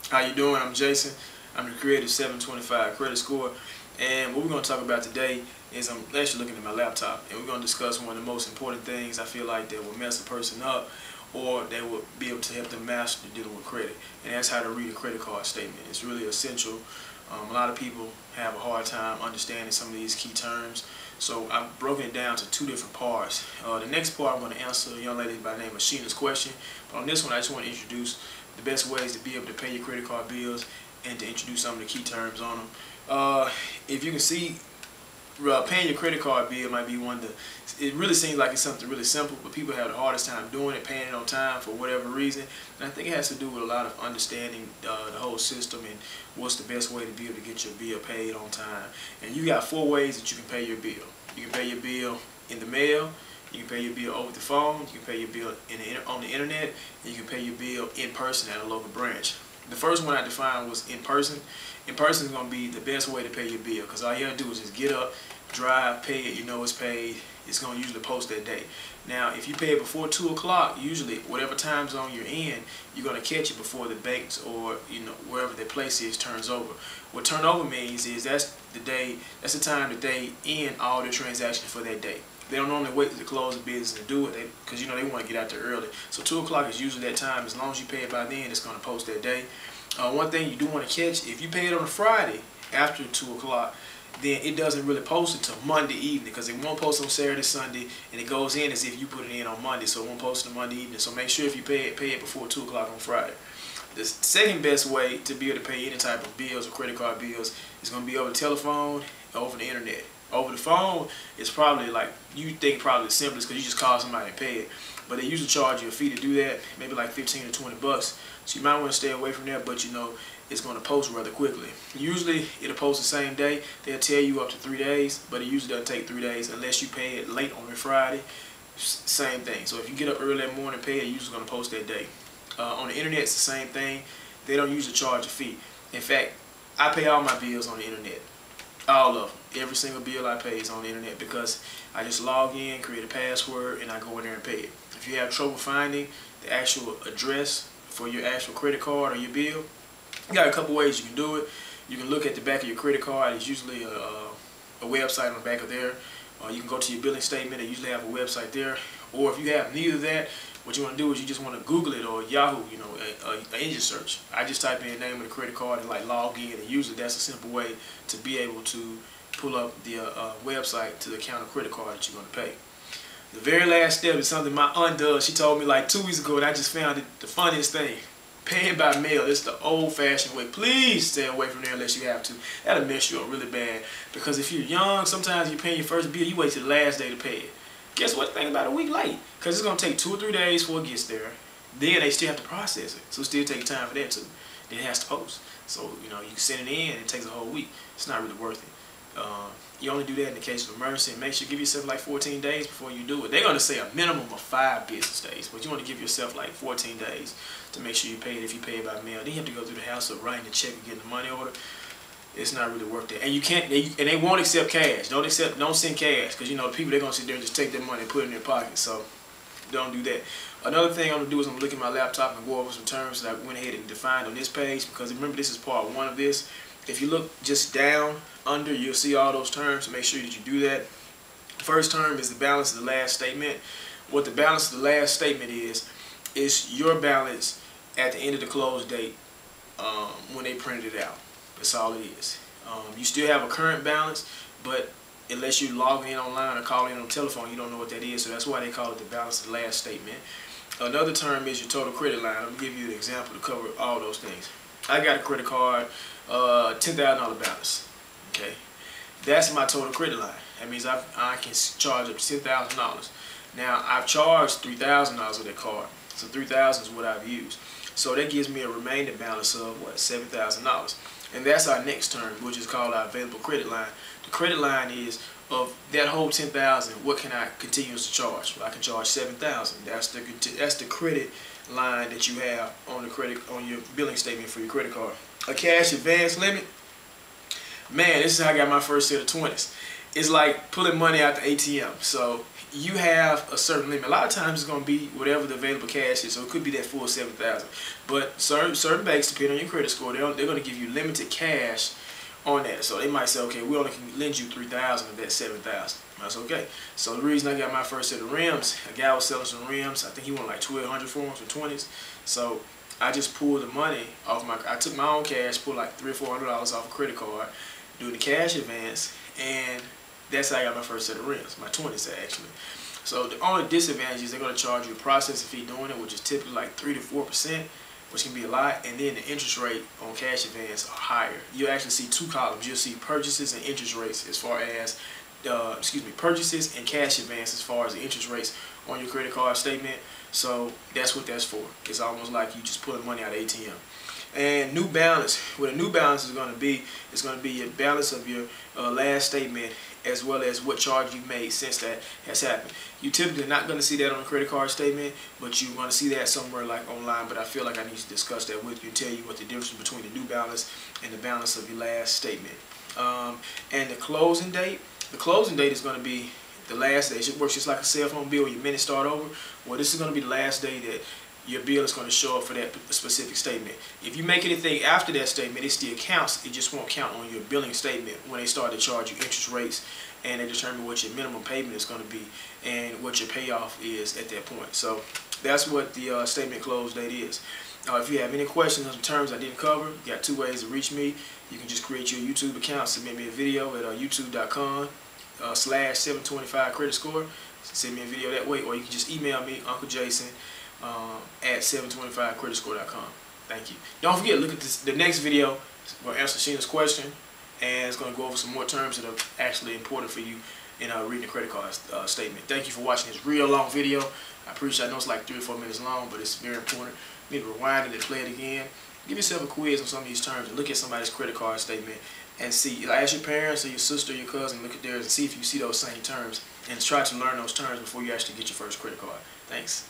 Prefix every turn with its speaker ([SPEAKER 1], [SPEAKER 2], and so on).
[SPEAKER 1] How you doing? I'm Jason. I'm the creator of 725 Credit Score, and what we're going to talk about today is I'm actually looking at my laptop, and we're going to discuss one of the most important things I feel like that will mess a person up, or they will be able to help them master dealing with credit, and that's how to read a credit card statement. It's really essential. A lot of people have a hard time understanding some of these key terms, so I've broken it down to two different parts. The next part I'm going to answer a young lady by the name of Sheena's question, but on this one I just want to introduce the best ways to be able to pay your credit card bills and to introduce some of the key terms on them. If you can see, paying your credit card bill might be one of the, it really seems like it's something really simple, but people have the hardest time doing it, paying it on time for whatever reason. And I think it has to do with a lot of understanding the whole system and what's the best way to be able to get your bill paid on time. And you got four ways that you can pay your bill. You can pay your bill in the mail, you can pay your bill over the phone, you can pay your bill on the internet, and you can pay your bill in person at a local branch. The first one I defined was in person. In person is going to be the best way to pay your bill, because all you have to do is just get up, drive, pay it, you know it's paid. It's going to usually post that day. Now, if you pay it before 2 o'clock, usually whatever time zone you're in, you're going to catch it before the banks or wherever their place is turns over. What turnover means is that's the time that they end all their transactions for that day. They don't normally wait to close the business to do it because they want to get out there early. So 2 o'clock is usually that time. As long as you pay it by then, it's going to post that day. One thing you do want to catch, if you pay it on a Friday after 2 o'clock, then it doesn't really post until Monday evening, because it won't post on Saturday, Sunday, and it goes in as if you put it in on Monday, so it won't post on Monday evening. So make sure if you pay it before 2 o'clock on Friday. The second best way to be able to pay any type of bills or credit card bills is going to be over the telephone or over the internet. Over the phone, it's probably like, you think probably the simplest because you just call somebody and pay it. But they usually charge you a fee to do that, maybe like 15 or 20 bucks. So you might want to stay away from that, but it's going to post rather quickly. Usually it'll post the same day. They'll tell you up to 3 days, but it usually doesn't take 3 days unless you pay it late on a Friday. Same thing. So if you get up early that morning and pay it, it's usually going to post that day. On the internet, it's the same thing. They don't usually charge a fee. In fact, I pay all my bills on the internet. All of them. Every single bill I pay is on the internet, because I just log in, create a password, and I go in there and pay it. If you have trouble finding the actual address for your actual credit card or your bill, you got a couple ways you can do it. You can look at the back of your credit card. It's usually a website on the back of there. You can go to your billing statement. They usually have a website there. Or if you have neither of that, what you want to do is you just want to Google it, or Yahoo, an engine search. I just type in the name of the credit card and log in, and usually that's a simple way to be able to pull up the website to the account of credit card that you're going to pay. The very last step is something my aunt does. She told me like 2 weeks ago, and I just found it the funniest thing. Paying by mail. It's the old-fashioned way. Please stay away from there unless you have to. That'll mess you up really bad, because if you're young, sometimes you're paying your first bill, you wait till the last day to pay it. Guess what? Think about a week late, because it's going to take 2 or 3 days before it gets there. Then they still have to process it, so it still takes time for that too. Then it has to post. So you can send it in, and it takes a whole week. It's not really worth it. You only do that in the case of emergency, and make sure you give yourself like 14 days before you do it. They're going to say a minimum of 5 business days, but you want to give yourself like 14 days to make sure you pay it if you pay it by mail. Then you have to go through the hassle of writing the check and getting the money order. It's not really worth it. And you can't, and they won't accept cash. Don't send cash, because the people, they're going to sit there and just take their money and put it in their pocket. So don't do that. Another thing I'm going to do is I'm going to look at my laptop and go over some terms that I went ahead and defined on this page, because remember, this is part 1 of this. If you look just down under, you'll see all those terms, so make sure that you do that. First term is the balance of the last statement. What the balance of the last statement is your balance at the end of the close date when they printed it out. That's all it is. You still have a current balance, but unless you log in online or call in on telephone, you don't know what that is, so that's why they call it the balance of the last statement. Another term is your total credit line. I'm going to give you an example to cover all those things. I got a credit card, $10,000 balance. Okay, that's my total credit line. That means I can charge up to $10,000. Now I've charged $3,000 of that card, so $3,000 is what I've used. So that gives me a remaining balance of what, $7,000, and that's our next term, which is called our available credit line. The credit line is of that whole $10,000. What can I continuously charge? Well, I can charge $7,000. That's the credit line that you have on your billing statement for your credit card. A cash advance limit. Man, this is how I got my first set of 20s. It's like pulling money out the ATM. So you have a certain limit. A lot of times it's going to be whatever the available cash is, so it could be that full $7,000. But certain banks, depending on your credit score, they're going to give you limited cash on that. So they might say, okay, we only can lend you $3,000 of that $7,000. That's okay. So the reason I got my first set of rims, a guy was selling some rims. I think he wanted like 1,200 for them for 20s. So I just pulled the money off I took my own cash, pulled like $300 or $400 off a credit card, doing the cash advance, and that's how I got my first set of rims, my 20s actually. So the only disadvantage is they're going to charge you a processing fee doing it, which is typically like 3 to 4%, which can be a lot, and then the interest rate on cash advance are higher. You'll actually see two columns. You'll see purchases and interest rates as far as, purchases and cash advance as far as the interest rates on your credit card statement. So that's what that's for. It's almost like you just pulling money out of ATM. And new balance, what a new balance is going to be, it's going to be your balance of your last statement as well as what charge you made since that has happened. You typically not going to see that on a credit card statement, but you're going to see that somewhere like online. But I feel like I need to discuss that with you and tell you what the difference between the new balance and the balance of your last statement. And the closing date is going to be the last day. It works just like a cell phone bill. Your minutes start over. Well, this is going to be the last day that your bill is going to show up for that specific statement. If you make anything after that statement, it still counts. It just won't count on your billing statement when they start to charge you interest rates and they determine what your minimum payment is going to be and what your payoff is at that point. So that's what the statement close date is. If you have any questions on terms I didn't cover, you got two ways to reach me. You can just create your YouTube account, submit me a video at youtube.com/725 credit score. Send me a video that way, or you can just email me, Uncle Jason, at 725creditscore.com. Thank you. Don't forget, look at the next video. We'll answer Sheena's question, and it's going to go over some more terms that are actually important for you in reading the credit card statement. Thank you for watching this real long video. I appreciate it. I know it's like 3 or 4 minutes long, but it's very important. You need to rewind it and play it again. Give yourself a quiz on some of these terms and look at somebody's credit card statement and see. Ask your parents or your sister or your cousin, look at theirs and see if you see those same terms, and try to learn those terms before you actually get your first credit card. Thanks.